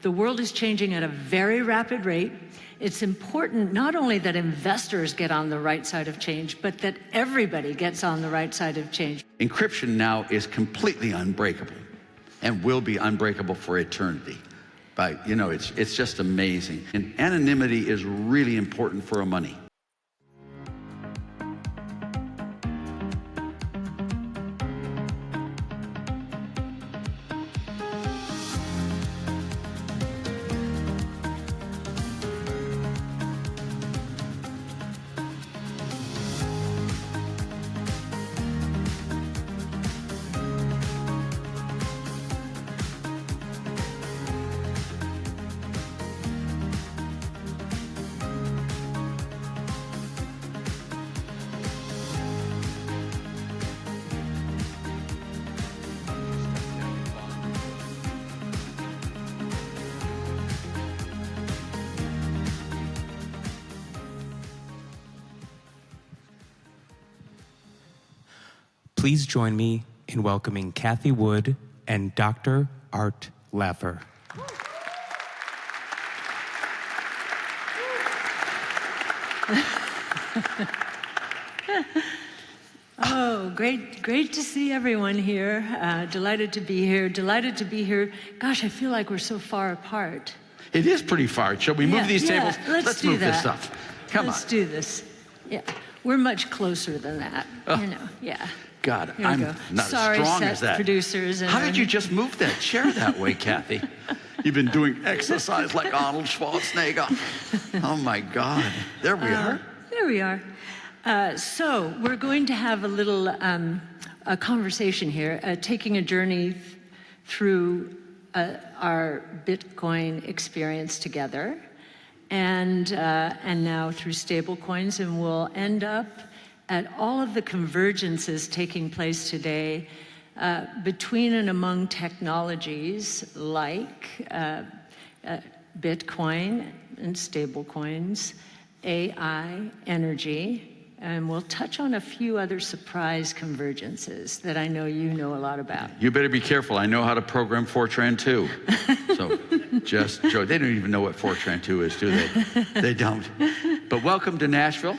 The world is changing at a very rapid rate. It's important not only that investors get on the right side of change, but that everybody gets on the right side of change. Encryption now is completely unbreakable and will be unbreakable for eternity. But, you know, it's just amazing. And anonymity is really important for a money. Please join me in welcoming Cathie Wood and Dr. Art Laffer. Oh, great to see everyone here. Delighted to be here. Delighted to be here. Gosh, I feel like we're so far apart. It is pretty far. Shall we move these tables? Let's move that. this stuff. Come Let's on. do this. Yeah, we're much closer than that. Oh. You know, yeah. God, Here we I'm go. not Sorry, as strong set as that. Producers. And How did you just move that chair that way, Cathie? You've been doing exercise like Arnold Schwarzenegger. Oh my God. There we are. There we are. So we're going to have a little a conversation here, taking a journey through our Bitcoin experience together, and now through stablecoins, and we'll end up at all of the convergences taking place today between and among technologies like Bitcoin and stablecoins, AI, energy, and we'll touch on a few other surprise convergences that I know you know a lot about. You better be careful. I know how to program Fortran 2. So just joke. They don't even know what Fortran 2 is, do they? They don't. But welcome to Nashville.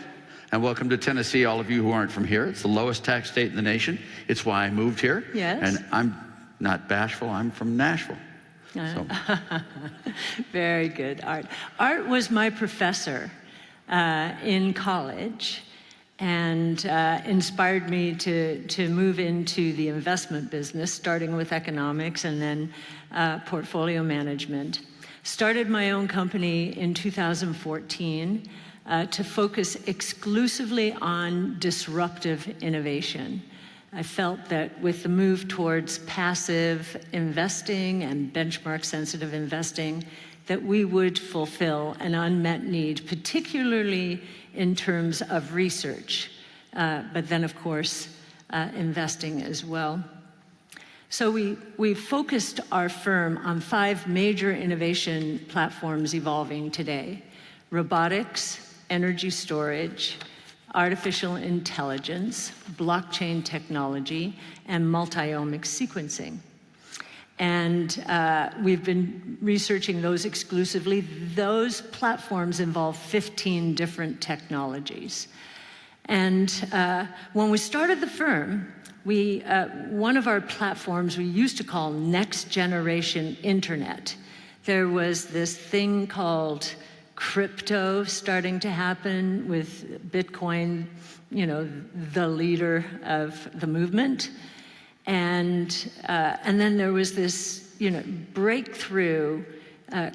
And welcome to Tennessee, all of you who aren't from here. It's the lowest tax state in the nation. It's why I moved here. Yes. And I'm not bashful, I'm from Nashville. So. Very good, Art. Art was my professor in college and inspired me to move into the investment business, starting with economics and then portfolio management. Started my own company in 2014. To focus exclusively on disruptive innovation. I felt that with the move towards passive investing and benchmark-sensitive investing, that we would fulfill an unmet need, particularly in terms of research, but then, of course, investing as well. So we focused our firm on 5 major innovation platforms evolving today: robotics, energy storage, artificial intelligence, blockchain technology, and multi-omics sequencing. And we've been researching those exclusively. Those platforms involve 15 different technologies. And when we started the firm, one of our platforms we used to call Next Generation Internet. There was this thing called crypto starting to happen with Bitcoin, you know, the leader of the movement. And then there was this, you know, breakthrough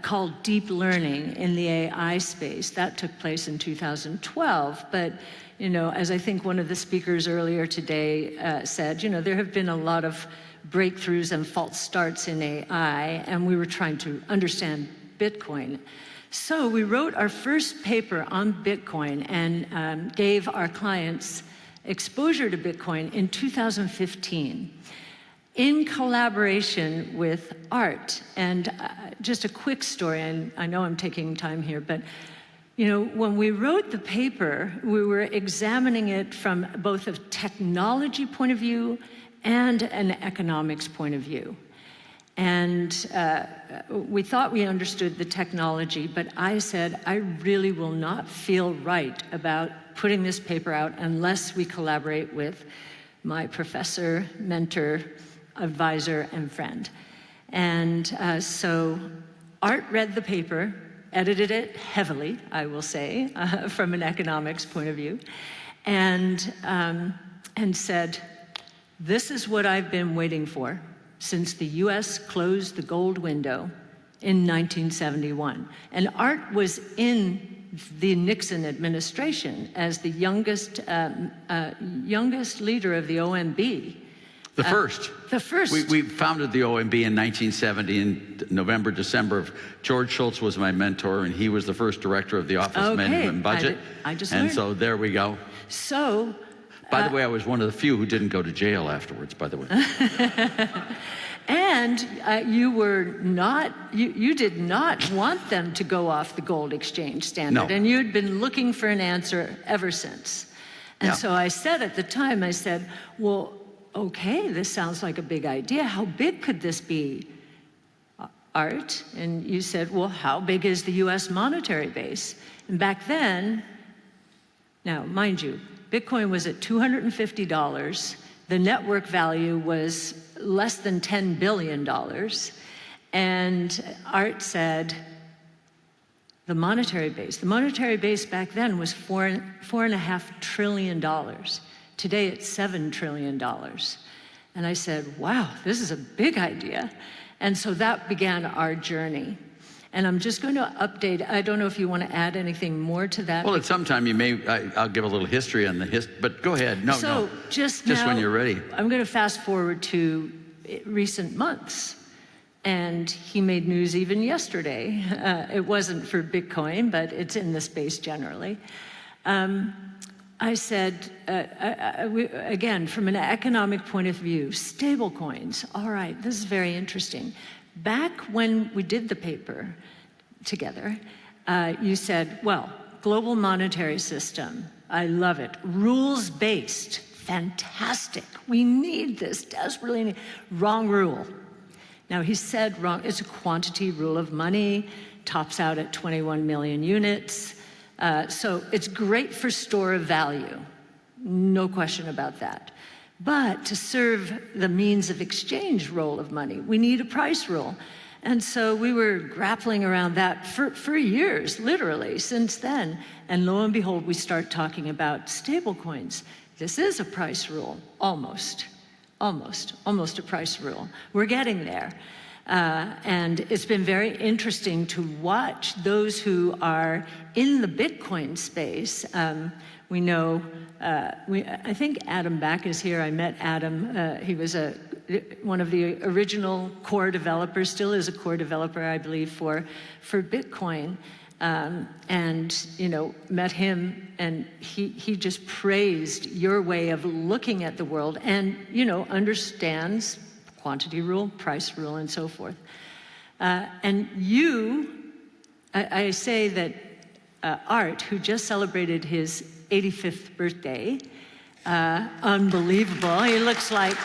called deep learning in the AI space. That took place in 2012. But, you know, as I think one of the speakers earlier today said, you know, there have been a lot of breakthroughs and false starts in AI, and we were trying to understand Bitcoin. So we wrote our first paper on Bitcoin and gave our clients exposure to Bitcoin in 2015 in collaboration with Art. And just a quick story, and I know I'm taking time here, but you know, when we wrote the paper, we were examining it from both a technology point of view and an economics point of view. And we thought we understood the technology, but I said, I really will not feel right about putting this paper out unless we collaborate with my professor, mentor, advisor, and friend. And so Art read the paper, edited it heavily, I will say, from an economics point of view, and said, this is what I've been waiting for since the US closed the gold window in 1971. And Art was in the Nixon administration as the youngest leader of the OMB. The first. The first. We founded the OMB in 1970 in November, December. George Shultz was my mentor, and he was the first director of the Office of Management and Budget. I just and learned. So there we go. So. By the way, I was one of the few who didn't go to jail afterwards, by the way. And you did not want them to go off the gold exchange standard. No. And you'd been looking for an answer ever since. And so I said at the time, I said, well, okay, this sounds like a big idea. How big could this be, Art? And you said, well, how big is the US monetary base? And back then, now, mind you, Bitcoin was at $250. The network value was less than $10 billion. And Art said, the monetary base back then was $4.5 trillion. Today it's $7 trillion. And I said, wow, this is a big idea. And so that began our journey. And I'm just going to update. I don't know if you want to add anything more to that. Well, at some time you may, I'll give a little history on the but go ahead. No. Just when you're ready. I'm going to fast forward to recent months. And he made news even yesterday. It wasn't for Bitcoin, but it's in the space generally. I said, again, from an economic point of view, stablecoins. All right, this is very interesting. Back when we did the paper together, you said, well, global monetary system, I love it. Rules-based, fantastic. We need this, desperately need. Wrong rule. Now, he said wrong, it's a quantity rule of money, tops out at 21 million units. So it's great for store of value, no question about that. But to serve the means of exchange role of money, we need a price rule. And so we were grappling around that for years, literally, since then. And lo and behold, we start talking about stablecoins. This is a price rule, almost a price rule. We're getting there. And it's been very interesting to watch those who are in the Bitcoin space. We know, I think Adam Back is here. I met Adam. He was one of the original core developers, still is a core developer, I believe, for Bitcoin. And, met him, and he just praised your way of looking at the world and, understands quantity rule, price rule, and so forth. And I say that Art, who just celebrated his 85th birthday, unbelievable. He looks like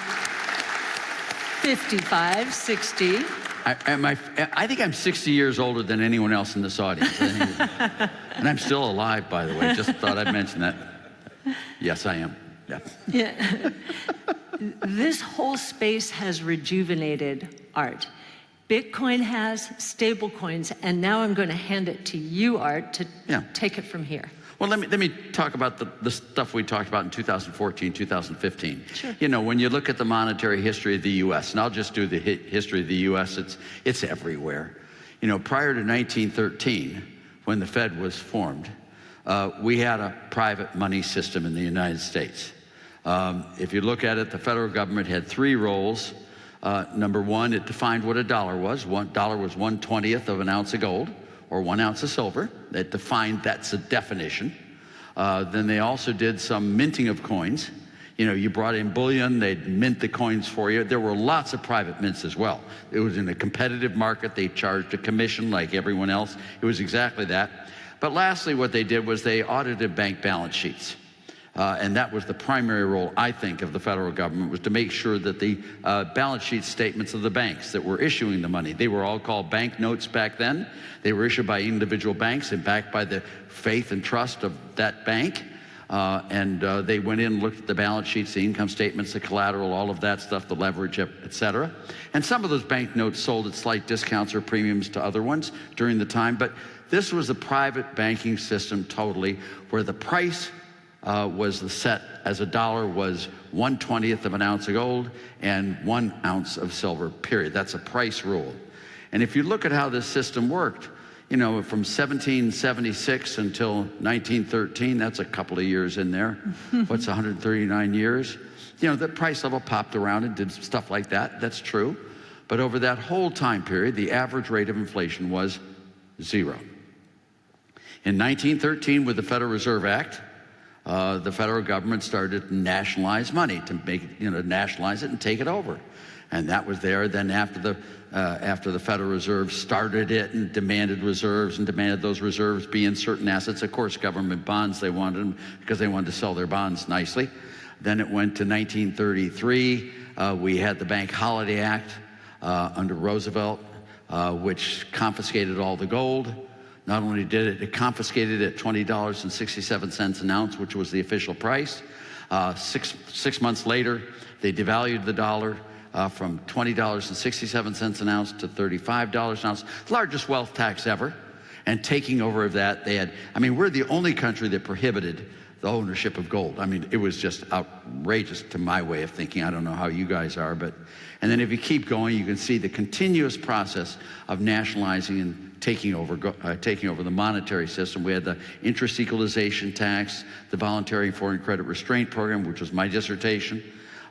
55, 60. I think I'm 60 years older than anyone else in this audience. And I'm still alive, by the way. Just thought I'd mention that. Yes, I am. Yeah. This whole space has rejuvenated Art. Bitcoin has, stablecoins, and now I'm going to hand it to you, Art, to take it from here. Well, let me talk about the stuff we talked about in 2014, 2015. Sure. When you look at the monetary history of the U.S., and I'll just do the history of the U.S., it's everywhere. Prior to 1913, when the Fed was formed, we had a private money system in the United States. If you look at it, the federal government had three roles. Number one, it defined what a dollar was. $1 was 1/20th of an ounce of gold, or 1 ounce of silver. That's a definition. Then they also did some minting of coins. You brought in bullion, they'd mint the coins for you. There were lots of private mints as well. It was in a competitive market. They charged a commission like everyone else. It was exactly that. But lastly, what they did was they audited bank balance sheets. And that was the primary role, I think, of the federal government, was to make sure that the balance sheet statements of the banks that were issuing the money, they were all called bank notes back then. They were issued by individual banks and backed by the faith and trust of that bank. They went in and looked at the balance sheets, the income statements, the collateral, all of that stuff, the leverage, et cetera. And some of those banknotes sold at slight discounts or premiums to other ones during the time. But this was a private banking system totally, where the price was set as $1 was 1/20th of an ounce of gold and 1 ounce of silver, period. That's a price rule. And if you look at how this system worked, you know, from 1776 until 1913, that's a couple of years in there. What's 139 years? You know, the price level popped around and did stuff like that. That's true. But over that whole time period, the average rate of inflation was 0. In 1913, with the Federal Reserve Act, the federal government started to nationalize money, to make it, you know, nationalize it and take it over. And that was there. Then after the Federal Reserve started it and demanded reserves and demanded those reserves be in certain assets, of course, government bonds, they wanted them because they wanted to sell their bonds nicely. Then it went to 1933. We had the Bank Holiday Act under Roosevelt, which confiscated all the gold. Not only did it confiscated it at $20.67 an ounce, which was the official price. Six months later, they devalued the dollar from $20.67 an ounce to $35 an ounce, largest wealth tax ever. And taking over of that, they had, I mean, we're the only country that prohibited the ownership of gold. I mean, it was just outrageous to my way of thinking. I don't know how you guys are, but, and then if you keep going, you can see the continuous process of nationalizing and taking over the monetary system. We had the interest equalization tax, the voluntary foreign credit restraint program, which was my dissertation,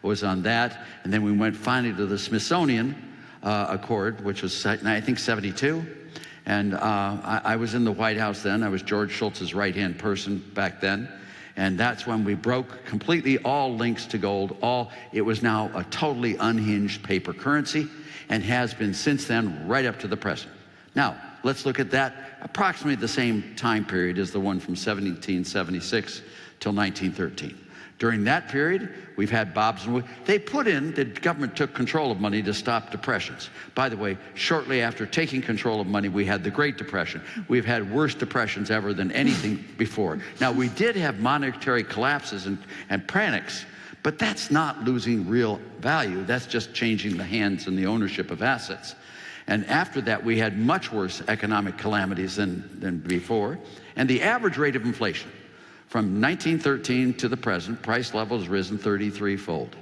was on that. And then we went finally to the Smithsonian Accord, which was, I think, 72. And I was in the White House then. I was George Shultz's right-hand person back then. And that's when we broke completely all links to gold. It was now a totally unhinged paper currency and has been since then right up to the present. Now, let's look at that approximately the same time period as the one from 1776 till 1913. During that period, we've had bobs and they put in, the government took control of money to stop depressions. By the way, shortly after taking control of money, we had the Great Depression. We've had worse depressions ever than anything before. Now, we did have monetary collapses and panics, but that's not losing real value. That's just changing the hands and the ownership of assets. And after that, we had much worse economic calamities than before. And the average rate of inflation from 1913 to the present, price level has risen 33-fold.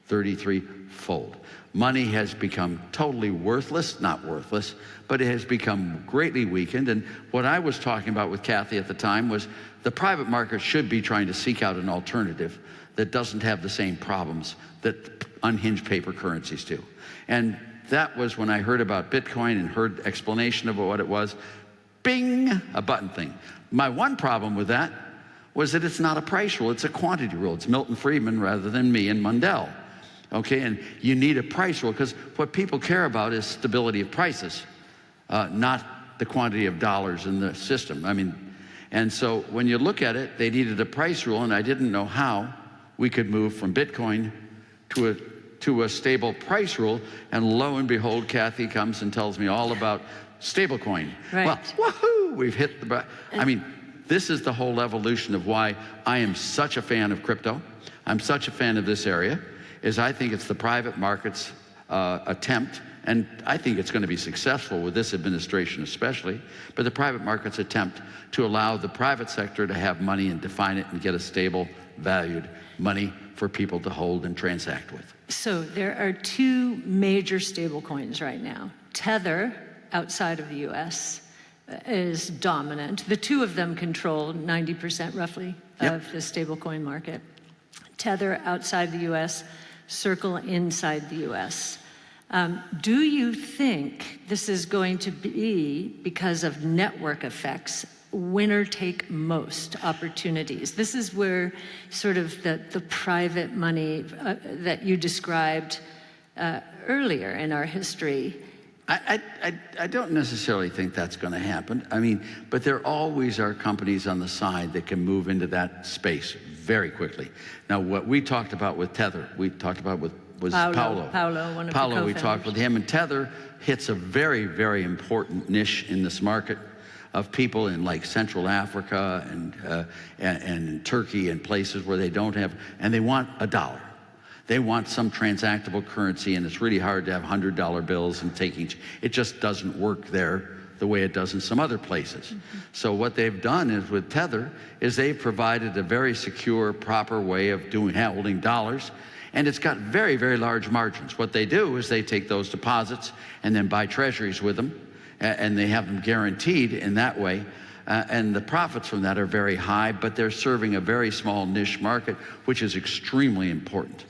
33-fold. Money has become totally worthless, not worthless, but it has become greatly weakened. And what I was talking about with Cathie at the time was the private market should be trying to seek out an alternative that doesn't have the same problems that unhinged paper currencies do. And that was when I heard about Bitcoin and heard explanation of what it was. Bing, a button thing. My one problem with that was that it's not a price rule, it's a quantity rule. It's Milton Friedman rather than me and Mundell. Okay, and you need a price rule because what people care about is stability of prices, not the quantity of dollars in the system. I mean, and so when you look at it, they needed a price rule, and I didn't know how we could move from Bitcoin to a stable price rule, and lo and behold, Cathie comes and tells me all about stablecoin. Right. Well, woohoo, we've hit the, I mean, this is the whole evolution of why I am such a fan of crypto. I'm such a fan of this area, is I think it's the private market's attempt, and I think it's going to be successful with this administration especially, but the private market's attempt to allow the private sector to have money and define it and get a stable, valued money for people to hold and transact with. So there are two major stablecoins right now. Tether, outside of the US, is dominant. The two of them control 90% roughly of the stablecoin market. Tether outside the US, Circle inside the US. Do you think this is going to be, because of network effects, winner take most opportunities? This is where sort of the private money that you described earlier in our history. I don't necessarily think that's going to happen. I mean, but there always are companies on the side that can move into that space very quickly. Now, what we talked about with Tether, we talked about with was Paulo, one of the co-founders. We talked with him, and Tether hits a very, very important niche in this market of people in like Central Africa and Turkey and places where they don't have, and they want a dollar. They want some transactable currency, and it's really hard to have $100 bills and taking, it just doesn't work there the way it does in some other places. So what they've done is with Tether is they've provided a very secure, proper way of holding dollars, and it's got very, very large margins. What they do is they take those deposits and then buy treasuries with them, and they have them guaranteed in that way. And the profits from that are very high, but they're serving a very small niche market, which is extremely important.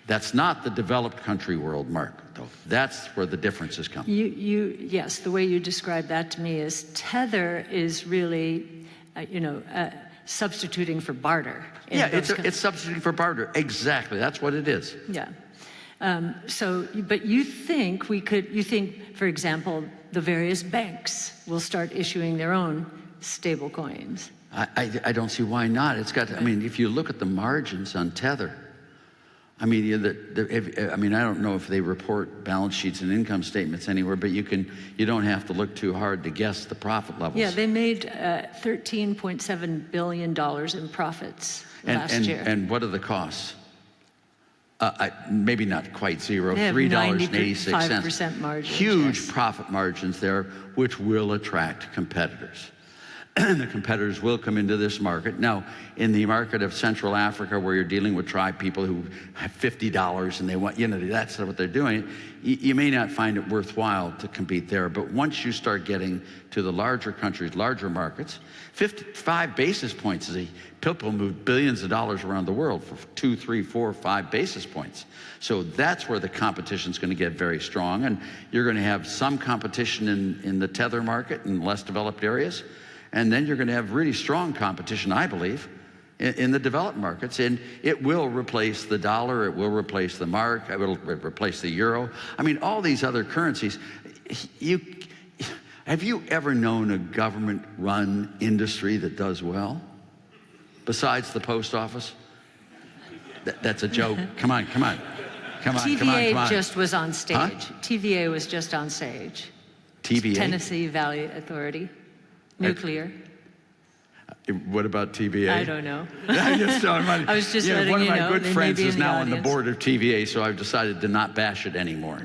That's not the developed country world market, though. That's where the differences come. Yes, the way you describe that to me is Tether is really, substituting for barter. Yeah, it's substituting for barter. Exactly, that's what it is. Yeah. But you think for example, the various banks will start issuing their own stable coins. I don't see why not. It's got, if you look at the margins on Tether, I don't know if they report balance sheets and income statements anywhere, but you don't have to look too hard to guess the profit levels. Yeah, they made $13.7 billion in profits last year. And what are the costs? Maybe not quite zero, they have $3.86. 95% margins. Huge profit margins there, which will attract competitors. The competitors will come into this market. Now, in the market of Central Africa, where you're dealing with tribe people who have $50 and they want, that's what they're doing, you may not find it worthwhile to compete there. But once you start getting to the larger countries, larger markets, 55 basis points people move billions of dollars around the world for 2, 3, 4, 5 basis points. So that's where the competition is going to get very strong. And you're going to have some competition in the Tether market in less developed areas. And then you're going to have really strong competition, I believe, in the developed markets. And it will replace the dollar, it will replace the mark, it will replace the euro. All these other currencies. Have you ever known a government-run industry that does well? Besides the post office? That's a joke. Come on. TVA just was on stage. Huh? TVA was just on stage. TVA? Tennessee Valley Authority. Nuclear. What about TVA? I don't know. I was just letting one of you my know, good friends is now on the audience. board of TVA, so I've decided to not bash it anymore.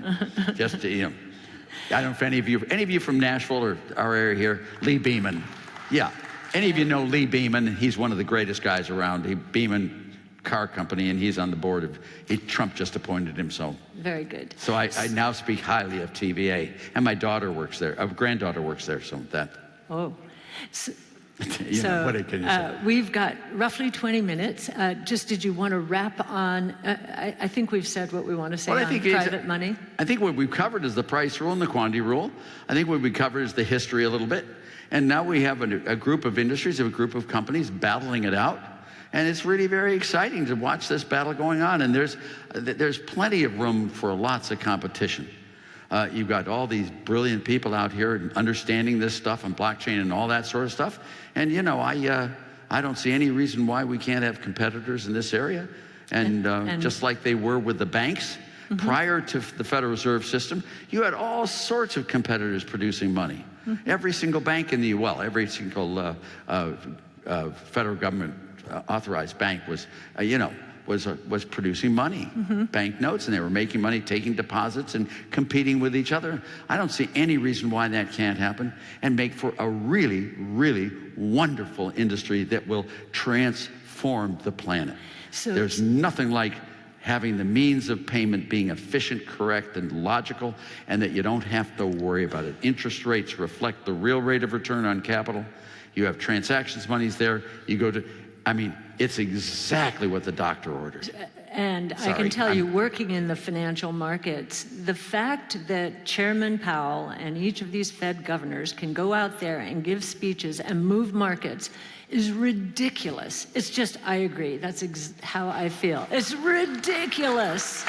Just to, I don't know if any of you from Nashville or our area here, Lee Beeman. Yeah, any of you know Lee Beeman? He's one of the greatest guys around. Beeman Car Company, and he's on the board of, Trump just appointed him, so. Very good. So I now speak highly of TVA, and my daughter works there, granddaughter works there, so that. Oh. What can you say? We've got roughly 20 minutes. Did you want to wrap on, I think we've said what we want to say on private money. I think what we've covered is the price rule and the quantity rule. I think what we covered is the history a little bit. And now we have a group of industries, a group of companies battling it out. And it's really very exciting to watch this battle going on. And there's plenty of room for lots of competition. You've got all these brilliant people out here understanding this stuff and blockchain and all that sort of stuff. And I don't see any reason why we can't have competitors in this area. And just like they were with the banks, prior to the Federal Reserve System, you had all sorts of competitors producing money. Every single bank in every single federal government authorized bank was producing money, bank notes, and they were making money, taking deposits and competing with each other. I don't see any reason why that can't happen and make for a really, really wonderful industry that will transform the planet. So there's nothing like having the means of payment being efficient, correct, and logical, and that you don't have to worry about it. Interest rates reflect the real rate of return on capital. You have transactions monies there. You go to, it's exactly what the doctor ordered. And I can tell you, working in the financial markets, the fact that Chairman Powell and each of these Fed governors can go out there and give speeches and move markets is ridiculous. It's just, I agree, that's how I feel. It's ridiculous.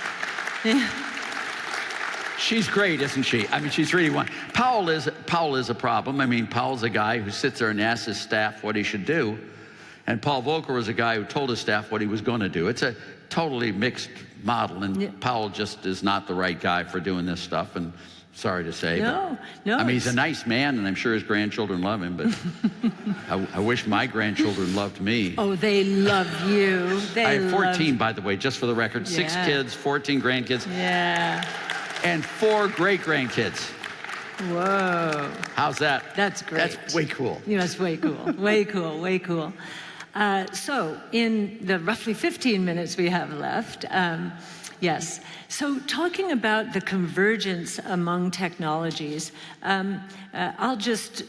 She's great, isn't she? She's really one. Powell is a problem. Powell's a guy who sits there and asks his staff what he should do. And Paul Volcker was a guy who told his staff what he was going to do. It's a totally mixed model, and Powell just is not the right guy for doing this stuff, and sorry to say. No. I mean, he's a nice man, and I'm sure his grandchildren love him, but I wish my grandchildren loved me. Oh, they love you. I have 14, by the way, just for the record. 6 kids, 14 grandkids. Yeah. And 4 great-grandkids. Whoa. How's that? That's great. That's way cool. Yeah, that's way cool. Way cool, way cool. So in the roughly 15 minutes we have left, yes. So talking about the convergence among technologies, I'll just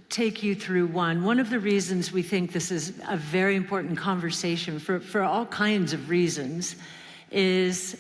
take you through one. One of the reasons we think this is a very important conversation for all kinds of reasons is,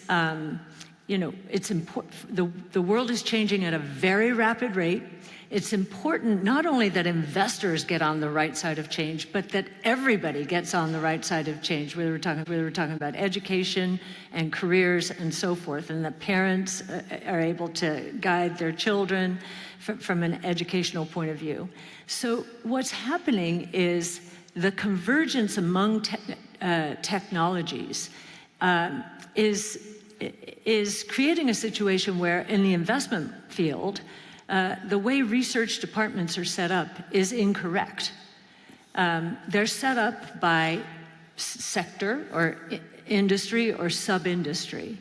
it's important. The world is changing at a very rapid rate. It's important not only that investors get on the right side of change, but that everybody gets on the right side of change, whether we're talking about education and careers and so forth, and that parents are able to guide their children from an educational point of view. So what's happening is the convergence among technologies is creating a situation where in the investment field, the way research departments are set up is incorrect. They're set up by sector or industry or sub-industry.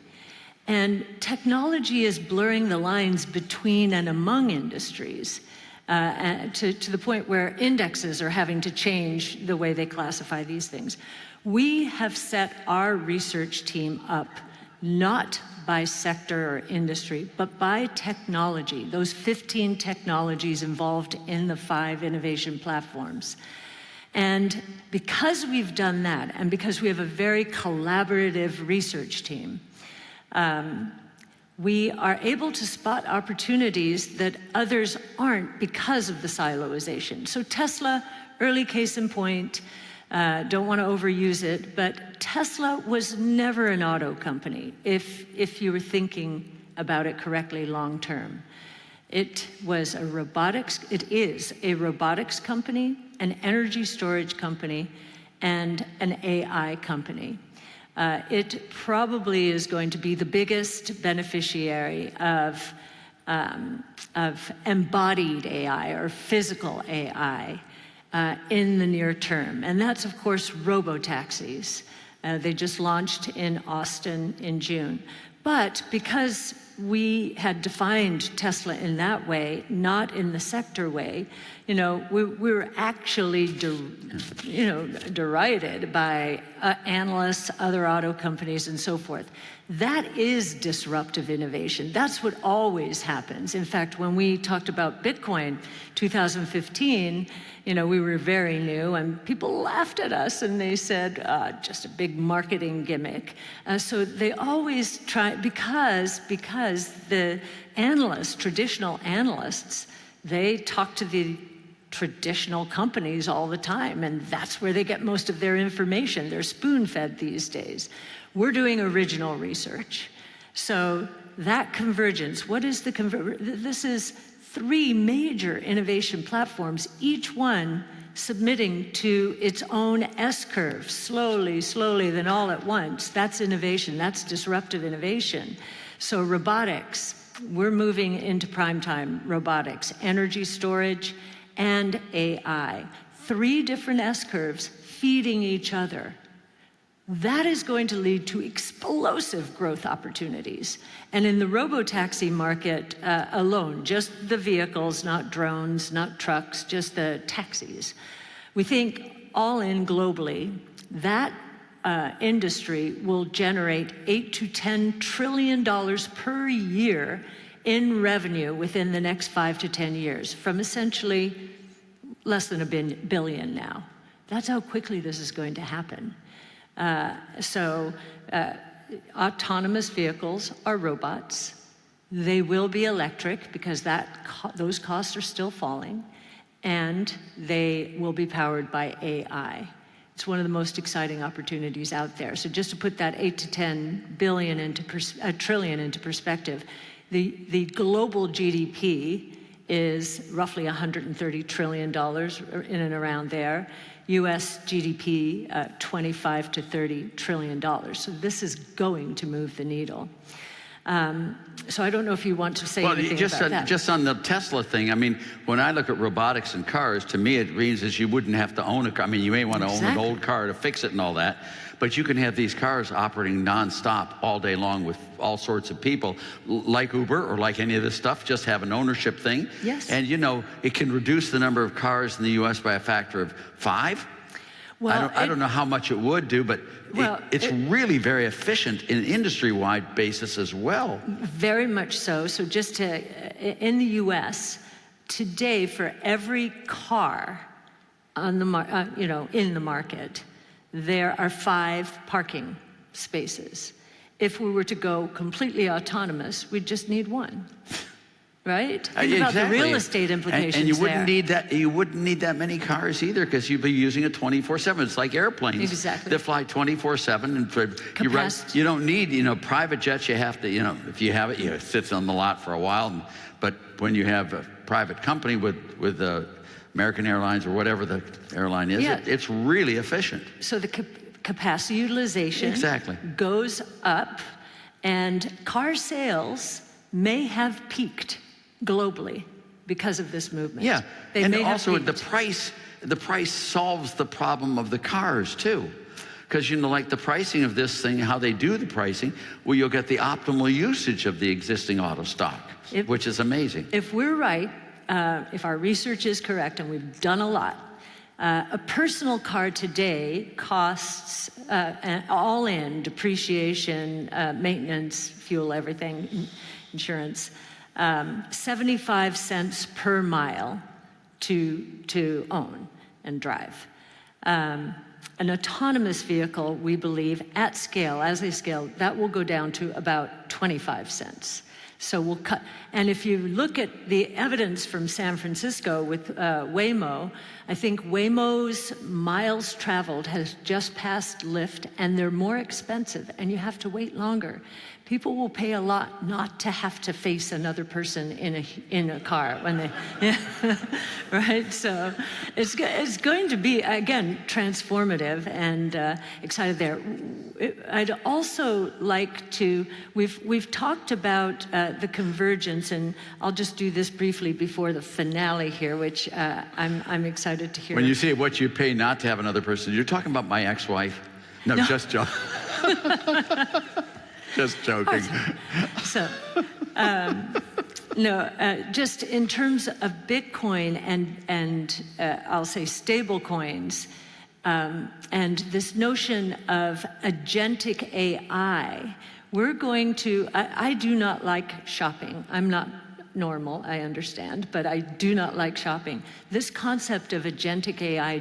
And technology is blurring the lines between and among industries to the point where indexes are having to change the way they classify these things. We have set our research team up not by sector or industry, but by technology, those 15 technologies involved in the 5 innovation platforms. And because we've done that, and because we have a very collaborative research team, we are able to spot opportunities that others aren't because of the siloization. So Tesla, early case in point, don't want to overuse it, but Tesla was never an auto company, if you were thinking about it correctly long term. It is a robotics company, an energy storage company, and an AI company. It probably is going to be the biggest beneficiary of embodied AI or physical AI in the near term. And that's, of course, robotaxis. They just launched in Austin in June. But because we had defined Tesla in that way, not in the sector way, we were actually, derided by analysts, other auto companies, and so forth. That is disruptive innovation. That's what always happens. In fact, when we talked about Bitcoin 2015, we were very new, and people laughed at us, and they said, just a big marketing gimmick. So they always try, because the analysts, traditional analysts, they talk to the traditional companies all the time, and that's where they get most of their information. They're spoon-fed these days. We're doing original research. So that convergence, what is the convergence? This is 3 major innovation platforms, each one submitting to its own S-curve, slowly, then all at once. That's innovation, that's disruptive innovation. So robotics, we're moving into prime time robotics, energy storage, and AI. 3 different S-curves feeding each other. That is going to lead to explosive growth opportunities. And in the robotaxi market alone, just the vehicles, not drones, not trucks, just the taxis, we think all in globally, that industry will generate $8 to $10 trillion per year in revenue within the next 5 to 10 years, from essentially less than $1 billion now. That's how quickly this is going to happen. Autonomous vehicles are robots. They will be electric because those costs are still falling, and they will be powered by AI. It's one of the most exciting opportunities out there. So just to put that 8 to 10 billion trillion into perspective, the global GDP is roughly $130 trillion, in and around there. US GDP, $25 to $30 trillion. So this is going to move the needle. So I don't know if you want to say anything about that. Just on the Tesla thing, I mean, when I look at robotics in cars, to me it means that you wouldn't have to own a car. I mean, you may want to own an old car to fix it and all that, but you can have these cars operating nonstop all day long with all sorts of people, like Uber or like any of this stuff, just have an ownership thing. Yes. And you know, it can reduce the number of cars in the US by a factor of 5. Well, I don't know how much it would do, but it's really very efficient in an industry-wide basis as well. Very much so. So just to, in the US, today for every car on the in the market, there are 5 parking spaces. If we were to go completely autonomous, we'd just need 1. Right? Think about the real estate implications and you wouldn't there. need that. You wouldn't need that many cars either, because you'd be using it 24/7. It's like airplanes. Exactly. They fly 24/7, and you're right. You don't need, private jets. You have to, if you have it, it sits on the lot for a while. But when you have a private company with American Airlines or whatever the airline is, it's really efficient. So the capacity utilization goes up, and car sales may have peaked globally because of this movement. Yeah, they and may also have peaked. the price solves the problem of the cars too. Because like the pricing of this thing, how they do the pricing, well, you'll get the optimal usage of the existing auto stock, which is amazing. If we're right, if our research is correct, and we've done a lot, a personal car today costs, all in, depreciation, maintenance, fuel, everything, insurance, 75 cents per mile to own and drive. An autonomous vehicle, we believe, at scale, as they scale, that will go down to about 25 cents. So we'll cut. And if you look at the evidence from San Francisco with Waymo, I think Waymo's miles traveled has just passed Lyft, and they're more expensive, and you have to wait longer. People will pay a lot not to have to face another person in a car when they, right? So it's going to be, again, transformative, and excited there. I'd also like to, we've talked about the convergence, and I'll just do this briefly before the finale here, which I'm excited to hear. When you say what you pay not to have another person, you're talking about my ex-wife? No, just joking. Just joking. So, just in terms of Bitcoin and I'll say stablecoins, and this notion of agentic AI, we're going to, I do not like shopping. I'm not normal, I understand, but I do not like shopping. This concept of agentic AI,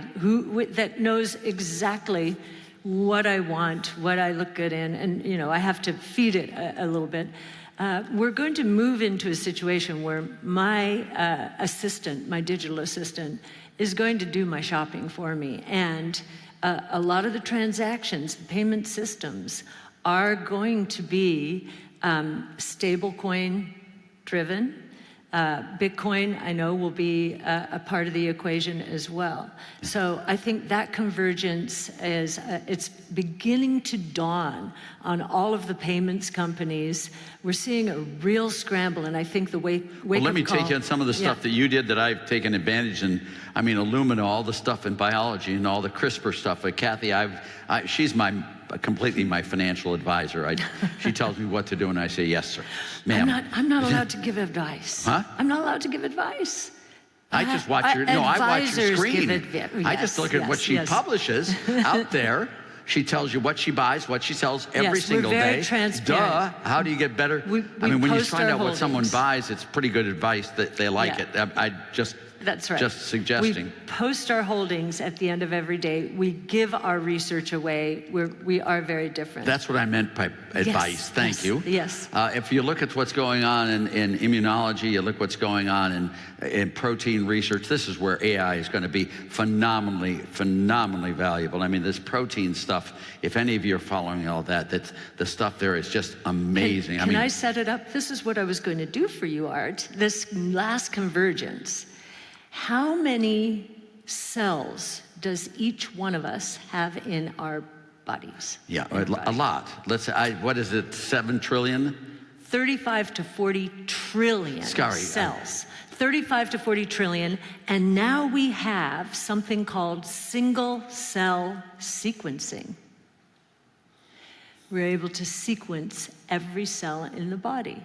that knows exactly what I want, what I look good in, and I have to feed it a little bit. We're going to move into a situation where my assistant, my digital assistant, is going to do my shopping for me. And a lot of the transactions, the payment systems, are going to be stablecoin driven. Bitcoin, I know, will be a part of the equation as well. So I think that convergence is, it's beginning to dawn on all of the payments companies. We're seeing a real scramble, and I think the let me take you on some of the stuff that you did that I've taken advantage in. I mean, Illumina, all the stuff in biology and all the CRISPR stuff. Cathie, she's completely my financial advisor. She tells me what to do, and I say, yes, sir. Ma'am. I'm not allowed to give advice. Huh? I'm not allowed to give advice. I just watch your, I watch your screen. I just look at what she publishes out there. She tells you what she buys, what she sells every single day. We're very transparent. Duh, how do you get better? We when you find out holdings. what someone buys, it's pretty good advice that they like it. I just That's right. Just suggesting. We post our holdings at the end of every day. We give our research away. We are very different. That's what I meant by advice. Thank you. Yes. If you look at what's going on in immunology, you look what's going on in protein research, this is where AI is going to be phenomenally valuable. I mean, this protein stuff, if any of you are following all that, the stuff there is just amazing. Can I set it up? This is what I was going to do for you, Art. This last convergence. How many cells does each one of us have in our bodies? Yeah, a lot. What is it, 7 trillion? 35 to 40 trillion cells. 35 to 40 trillion, and now we have something called single cell sequencing. We're able to sequence every cell in the body.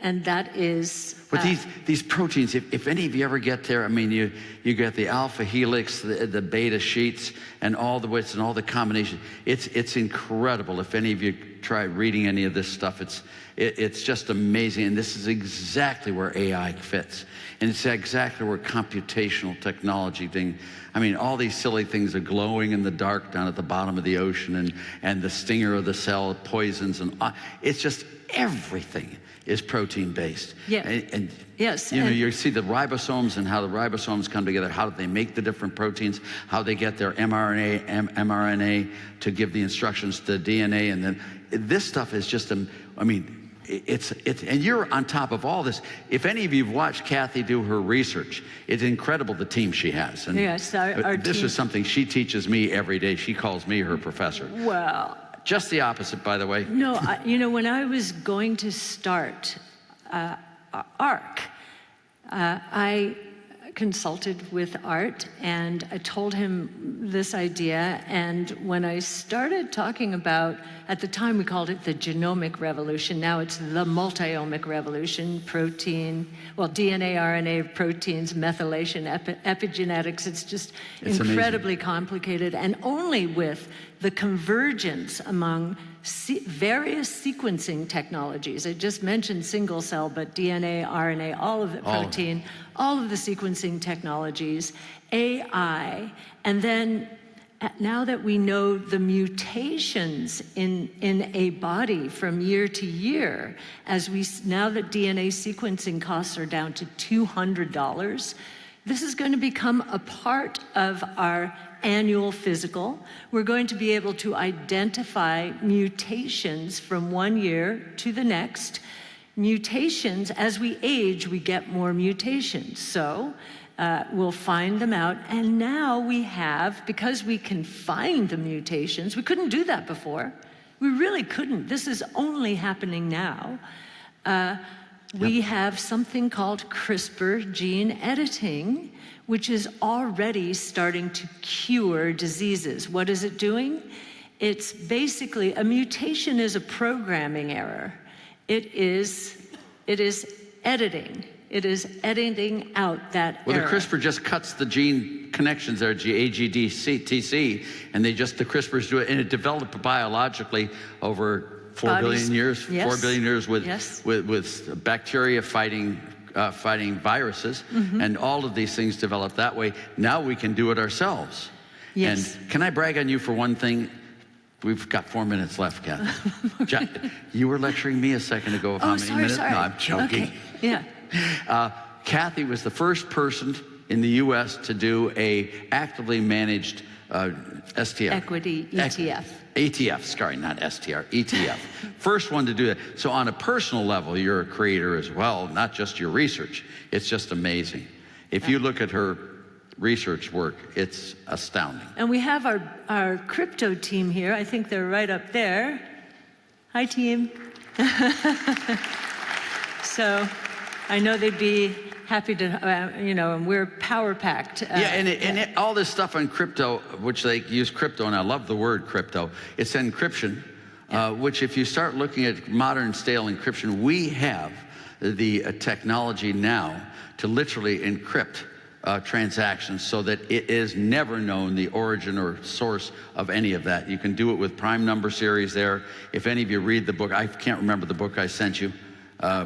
And that is... But these proteins, if any of you ever get there, I mean, you get the alpha helix, the beta sheets, and all the widths and all the combinations. It's incredible. If any of you try reading any of this stuff, it's just amazing. And this is exactly where AI fits. And it's exactly where computational technology I mean, all these silly things are glowing in the dark down at the bottom of the ocean, and the stinger of the cell, poisons, and it's just everything is protein-based. Yeah. And yes. You see the ribosomes and how the ribosomes come together, how do they make the different proteins, how they get their mRNA to give the instructions to the DNA, and then this stuff is just, I mean, and you're on top of all this. If any of you have watched Cathie do her research, it's incredible the team she has. And yes, our this team. is something she teaches me every day. She calls me her professor. Well... Just the opposite, by the way. No, when I was going to start ARC, I consulted with Art, and I told him this idea. And when I started talking about, at the time we called it the genomic revolution, now it's the multi-omic revolution, DNA, RNA, proteins, methylation, epigenetics, it's incredibly complicated. And only with the convergence among various sequencing technologies. I just mentioned single cell, but DNA, RNA, all of it, protein, all of the sequencing technologies, AI, and then now that we know the mutations in a body from year to year, now that DNA sequencing costs are down to $200, this is going to become a part of our annual physical. We're going to be able to identify mutations from one year to the next. Mutations, as we age, we get more mutations. So we'll find them out. And now we have, because we can find the mutations, we couldn't do that before. We really couldn't. This is only happening now. We have something called CRISPR gene editing, which is already starting to cure diseases. What is it doing? It's basically, a mutation is a programming error. It is editing. It is editing out that error. Well, the CRISPR just cuts the gene connections there, AGDTC, and the CRISPRs do it, and it developed biologically over 4 billion years. Yes. 4 billion years with bacteria fighting viruses, and all of these things developed that way. Now we can do it ourselves. Yes. And can I brag on you for one thing? We've got 4 minutes left, Cathie. You were lecturing me a second ago of how many minutes? Sorry. No, I'm joking. Okay. Yeah. Cathie was the first person in the U.S. to do a actively managed STR. Equity ETF. ETF, sorry, not STR, ETF. First one to do that. So on a personal level, you're a creator as well, not just your research. It's just amazing. If you look at her research work, it's astounding. And we have our crypto team here. I think they're right up there. Hi, team. So I know they'd be happy to, and we're power-packed. All this stuff on crypto, which they use crypto, and I love the word crypto, it's encryption, which if you start looking at modern style encryption, we have the technology now to literally encrypt transactions so that it is never known the origin or source of any of that. You can do it with prime number series there. If any of you read the book, I can't remember the book I sent you,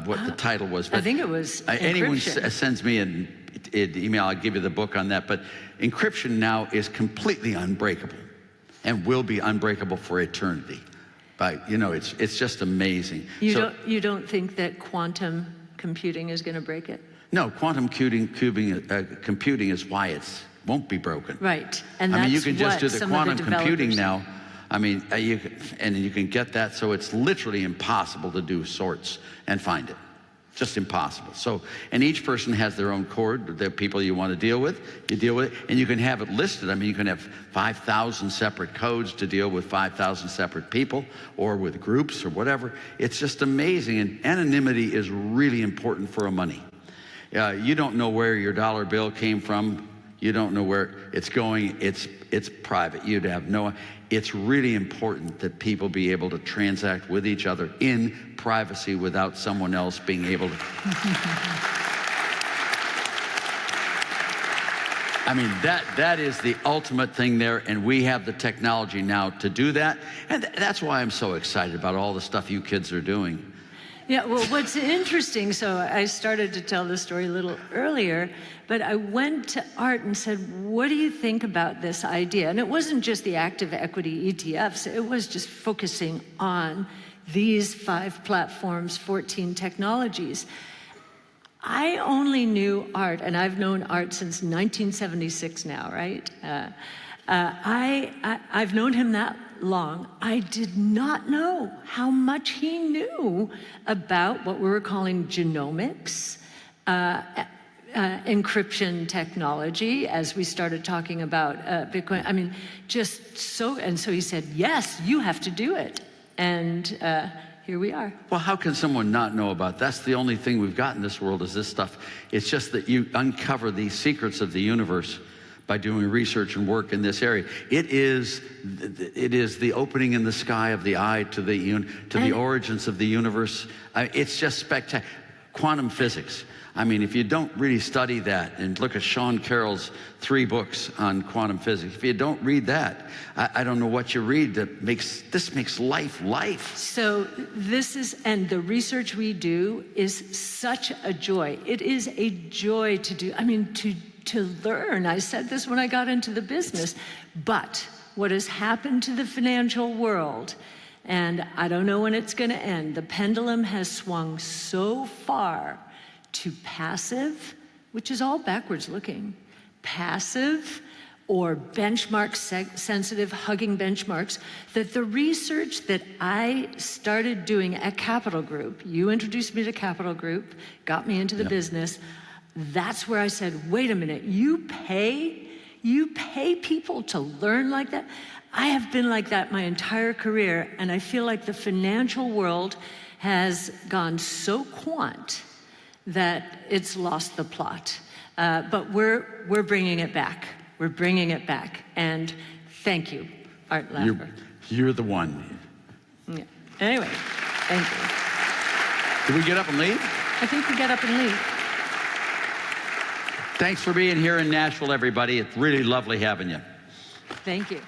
what the title was. But I think it was anyone encryption. sends me an email, I'll give you the book on that. But encryption now is completely unbreakable and will be unbreakable for eternity. But, you know, it's just amazing. You don't think that quantum computing is going to break it? No, quantum computing is why it won't be broken. Right, and I mean, you that's can just what do the some of the quantum computing developers- now. I mean, you can get that, so it's literally impossible to do sorts and find it. Just impossible. So, and each person has their own code, the people you want to deal with, you deal with it, and you can have it listed. I mean, you can have 5,000 separate codes to deal with 5,000 separate people, or with groups, or whatever. It's just amazing, and anonymity is really important for money. You don't know where your dollar bill came from. You don't know where it's going. It's private. You'd have no. It's really important that people be able to transact with each other in privacy without someone else being able to. I mean, that is the ultimate thing there, and we have the technology now to do that. And that's why I'm so excited about all the stuff you kids are doing. Yeah, well, what's interesting, so I started to tell this story a little earlier, but I went to Art and said, what do you think about this idea? And it wasn't just the active equity ETFs, it was just focusing on these 5 platforms, 14 technologies. I only knew Art, and I've known Art since 1976 now, right? I've known him that long. I did not know how much he knew about what we were calling genomics, encryption technology, as we started talking about Bitcoin. I mean, just so, and so he said, yes, you have to do it. And here we are. Well, how can someone not know about that? That's the only thing we've got in this world is this stuff. It's just that you uncover these secrets of the universe by doing research and work in this area. It is the opening in the sky of the eye to the origins of the universe. It's just spectacular. Quantum physics. I mean, if you don't really study that and look at Sean Carroll's 3 books on quantum physics, if you don't read that, I don't know what you read that makes life. So this is, and the research we do is such a joy. It is a joy to do, I mean, to learn. I said this when I got into the business, but what has happened to the financial world, and I don't know when it's going to end, the pendulum has swung so far to passive, which is all backwards looking, passive or benchmark sensitive, hugging benchmarks, that the research that I started doing at Capital Group, you introduced me to Capital Group, got me into the business, that's where I said, wait a minute, you pay people to learn like that? I have been like that my entire career, and I feel like the financial world has gone so quant that it's lost the plot. But we're bringing it back. We're bringing it back. And thank you, Art Laffer. You're the one. Yeah. Anyway, thank you. Did we get up and leave? I think we get up and leave. Thanks for being here in Nashville, everybody. It's really lovely having you. Thank you.